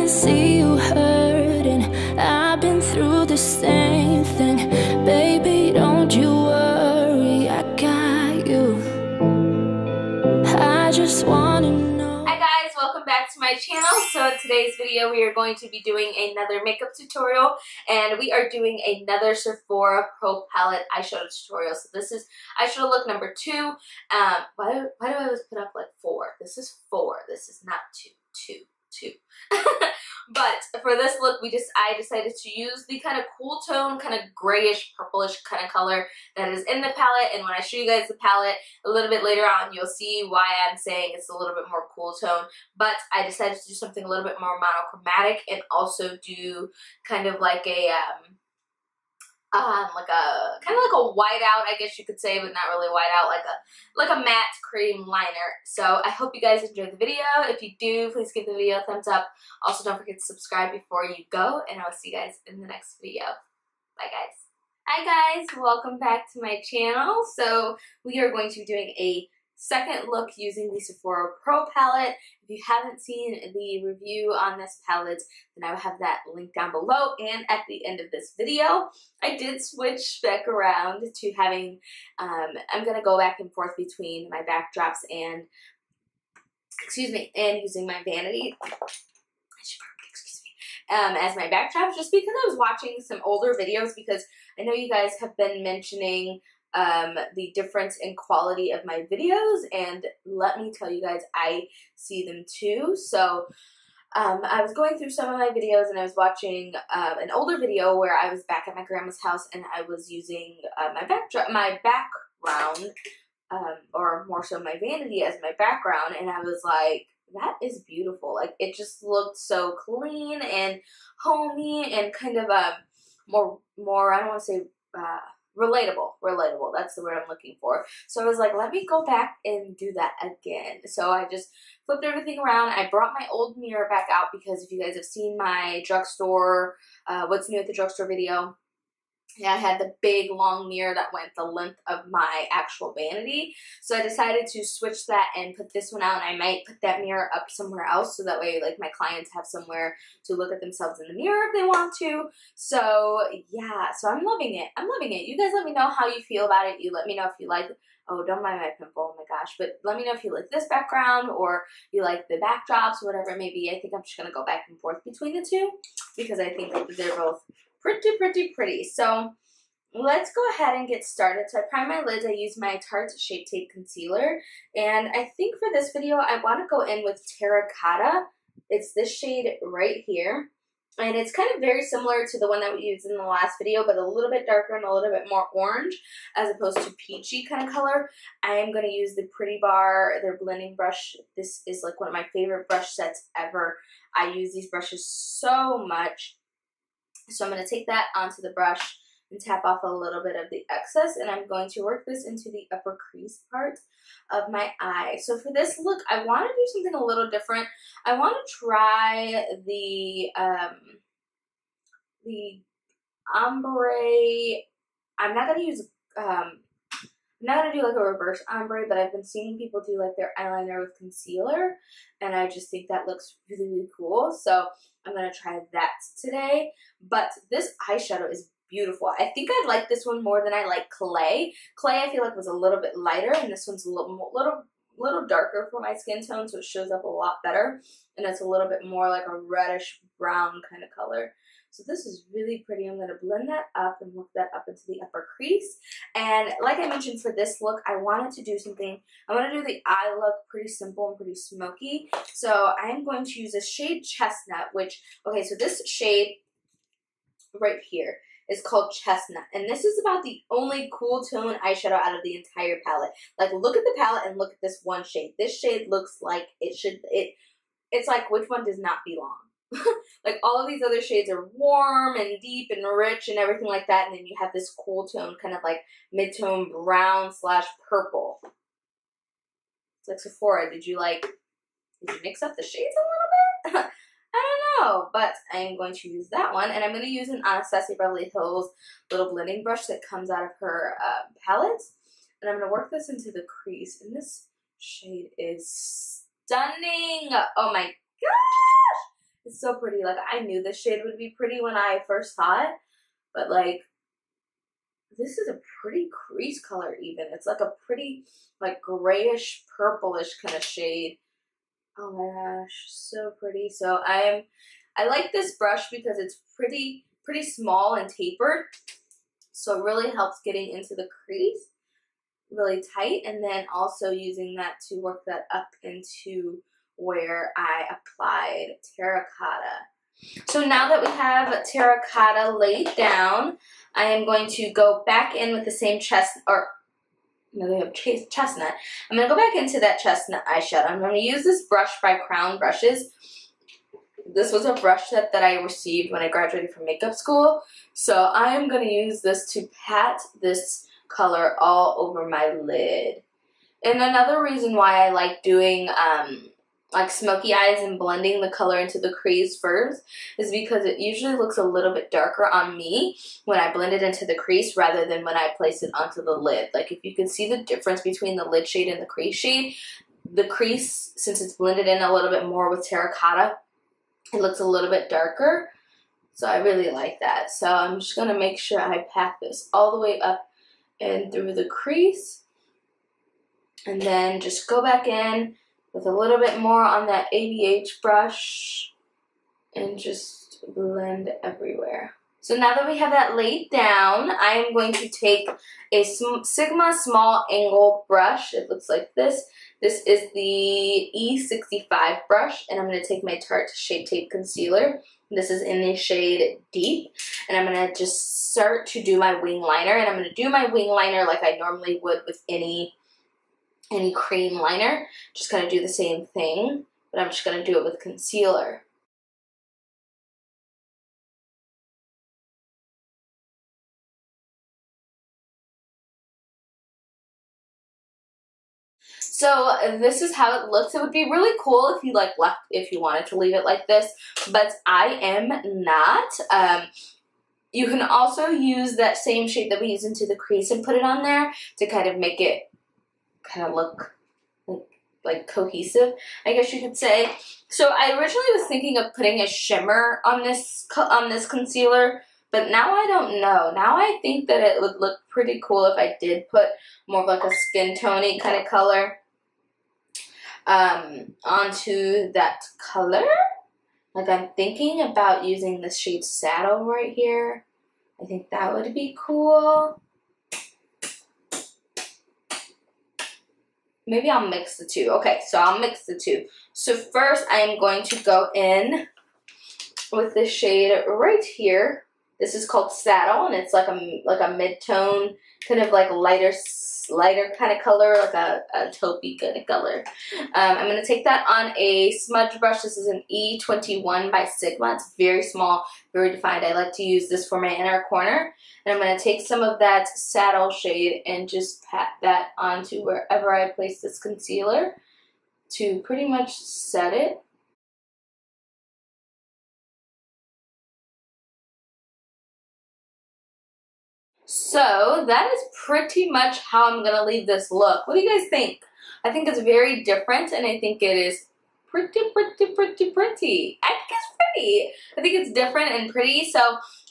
can see you hurting. I've been through the same thing. Baby, don't you worry, I got you. I just wanna know. Hi guys, welcome back to my channel. So in today's video we are going to be doing another makeup tutorial, and we are doing another Sephora Pro Palette eyeshadow tutorial. So this is eyeshadow look number 2. Why do I always put up like 4? This is 4. This is not 2. But for this look, I decided to use the kind of cool tone, kind of grayish, purplish kind of color that is in the palette. And when I show you guys the palette a little bit later on, you'll see why I'm saying it's a little bit more cool tone. But I decided to do something a little bit more monochromatic and also do kind of like a kind of like a whiteout, I guess you could say, but not really whiteout, like a matte cream liner. So I hope you guys enjoyed the video. If you do, please give the video a thumbs up. Also, don't forget to subscribe before you go, and I'll see you guys in the next video. Bye, guys. Hi, guys. Welcome back to my channel. So we are going to be doing a second look using the Sephora Pro palette. If you haven't seen the review on this palette, then I will have that link down below and at the end of this video. I did switch back around to having, I'm going to go back and forth between my backdrops and, and using my vanity, as my backdrop, just because I was watching some older videos, because I know you guys have been mentioning the difference in quality of my videos, and let me tell you guys, I see them too. So I was going through some of my videos, and I was watching an older video where I was back at my grandma's house, and I was using my background, or more so my vanity as my background, and I was like, that is beautiful. Like, it just looked so clean and homey and kind of more I don't want to say relatable. That's the word I'm looking for. So I was like, let me go back and do that again. So I just flipped everything around. I brought my old mirror back out because if you guys have seen my drugstore, what's new at the drugstore video, yeah, I had the big long mirror that went the length of my actual vanity. So I decided to switch that and put this one out, and I might put that mirror up somewhere else so that way like my clients have somewhere to look at themselves in the mirror if they want to. So yeah, so I'm loving it. I'm loving it. You guys let me know how you feel about it. You let me know if you like, oh, don't mind my pimple, oh my gosh, but let me know if you like this background or you like the backdrops, whatever it may be. I think I'm just going to go back and forth between the two because I think they're both pretty. So let's go ahead and get started. So I prime my lids. I use my Tarte Shape Tape Concealer, and I think for this video I want to go in with Terracotta. It's this shade right here, and it's kind of very similar to the one that we used in the last video, but a little bit darker and a little bit more orange as opposed to peachy kind of color. I am going to use the Pretty Bar, their blending brush. This is like one of my favorite brush sets ever. I use these brushes so much. So I'm going to take that onto the brush and tap off a little bit of the excess, and I'm going to work this into the upper crease part of my eye. So for this look, I want to do something a little different. I want to try the ombre. I'm not going to use I'm not going to do like a reverse ombre, but I've been seeing people do like their eyeliner with concealer, and I just think that looks really cool. So I'm going to try that today. But this eyeshadow is beautiful. I think I like this one more than I like Clay. Clay I feel like was a little bit lighter, and this one's a little darker for my skin tone, so it shows up a lot better. And it's a little bit more like a reddish brown kind of color. So this is really pretty. I'm going to blend that up and work that up into the upper crease. And like I mentioned, for this look, I wanted to do something. I want to do the eye look pretty simple and pretty smoky. So I'm going to use a shade Chestnut, which, okay, so this shade right here is called Chestnut. And this is about the only cool tone eyeshadow out of the entire palette. Like, look at the palette and look at this one shade. This shade looks like it's like, which one does not belong? Like, all of these other shades are warm and deep and rich and everything like that, and then you have this cool tone, kind of like mid-tone brown / purple. It's like Sephora. Did you mix up the shades a little bit? I don't know, but I'm going to use that one, and I'm going to use an Anastasia Beverly Hills little blending brush that comes out of her palette, and I'm going to work this into the crease, and this shade is stunning. Oh my gosh! It's so pretty. Like, I knew this shade would be pretty when I first saw it, but like, this is a pretty crease color even. It's like a pretty, like, grayish, purplish kind of shade. Oh my gosh, so pretty. So I like this brush because it's pretty small and tapered. So it really helps getting into the crease really tight, and then also using that to work that up into where I applied terracotta. So now that we have terracotta laid down, I am going to go back in with the same chestnut. I'm going to go back into that chestnut eyeshadow. I'm going to use this brush by Crown Brushes. This was a brush set that I received when I graduated from makeup school. So I am going to use this to pat this color all over my lid. And another reason why I like doing like smoky eyes and blending the color into the crease first is because it usually looks a little bit darker on me when I blend it into the crease rather than when I place it onto the lid. Like, if you can see the difference between the lid shade and the crease shade, the crease, since it's blended in a little bit more with terracotta, it looks a little bit darker. So I really like that. So I'm just going to make sure I pat this all the way up and through the crease. And then just go back in with a little bit more on that ABH brush and just blend everywhere. So now that we have that laid down, I am going to take a Sigma small angle brush. It looks like this. This is the E65 brush, and I'm going to take my Tarte Shape Tape Concealer. This is in the shade Deep, and I'm going to just start to do my wing liner, and I'm going to do my wing liner like I normally would with any cream liner. Just going to do the same thing, but I'm just going to do it with concealer. So this is how it looks. It would be really cool if you wanted to leave it like this, but I am not. You can also use that same shade that we use into the crease and put it on there to kind of make it kind of look like cohesive, I guess you could say. So I originally was thinking of putting a shimmer on this concealer, but now I don't know. Now I think that it would look pretty cool if I did put more of like a skin tone-y kind of color onto that color. Like, I'm thinking about using the shade Saddle right here. I think that would be cool. Maybe I'll mix the two. Okay, so I'll mix the two. So first I am going to go in with this shade right here. This is called Saddle, and it's like a mid-tone, kind of like lighter kind of color, like a taupey kind of color. I'm going to take that on a smudge brush. This is an E21 by Sigma. It's very small, very defined. I like to use this for my inner corner. And I'm going to take some of that Saddle shade and just pat that onto wherever I place this concealer to pretty much set it. So that is pretty much how I'm going to leave this look. What do you guys think? I think it's very different, and I think it is pretty. I think it's pretty. I think it's different and pretty, so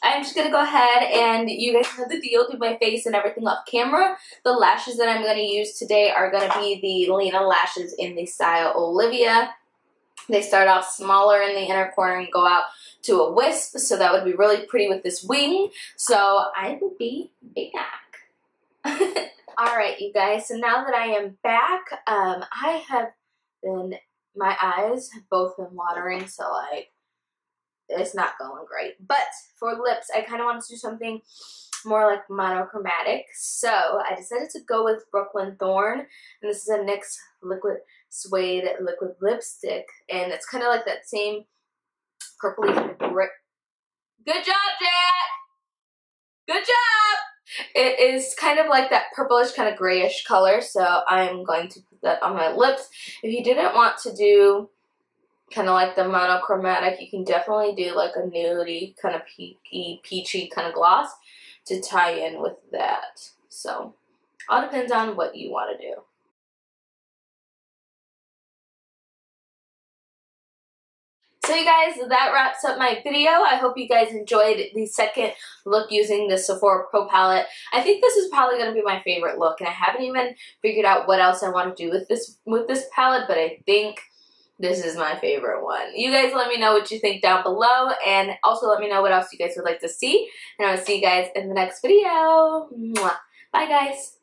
I'm just going to go ahead and you guys know the deal, do my face and everything off camera. The lashes that I'm going to use today are going to be the Lena lashes in the style Olivia. They start off smaller in the inner corner and go out to a wisp, so that would be really pretty with this wing. So I will be back. Alright, you guys, so now that I am back, my eyes have both been watering, so like, it's not going great. But for lips, I kind of wanted to do something more like monochromatic, so I decided to go with Brooklyn Thorn, and this is a NYX Liquid Suede Liquid Lipstick, and it's kind of like that same purpley kind of brick. Good job, Jack! Good job! It is kind of like that purplish kind of grayish color, so I'm going to put that on my lips. If you didn't want to do kind of like the monochromatic, you can definitely do like a nudie kind of peachy kind of gloss to tie in with that. So all depends on what you want to do. So you guys, that wraps up my video. I hope you guys enjoyed the second look using the Sephora Pro palette. I think this is probably going to be my favorite look, and I haven't even figured out what else I want to do with this palette, but I think this is my favorite one. You guys let me know what you think down below, and also let me know what else you guys would like to see, and I will see you guys in the next video. Mwah. Bye guys.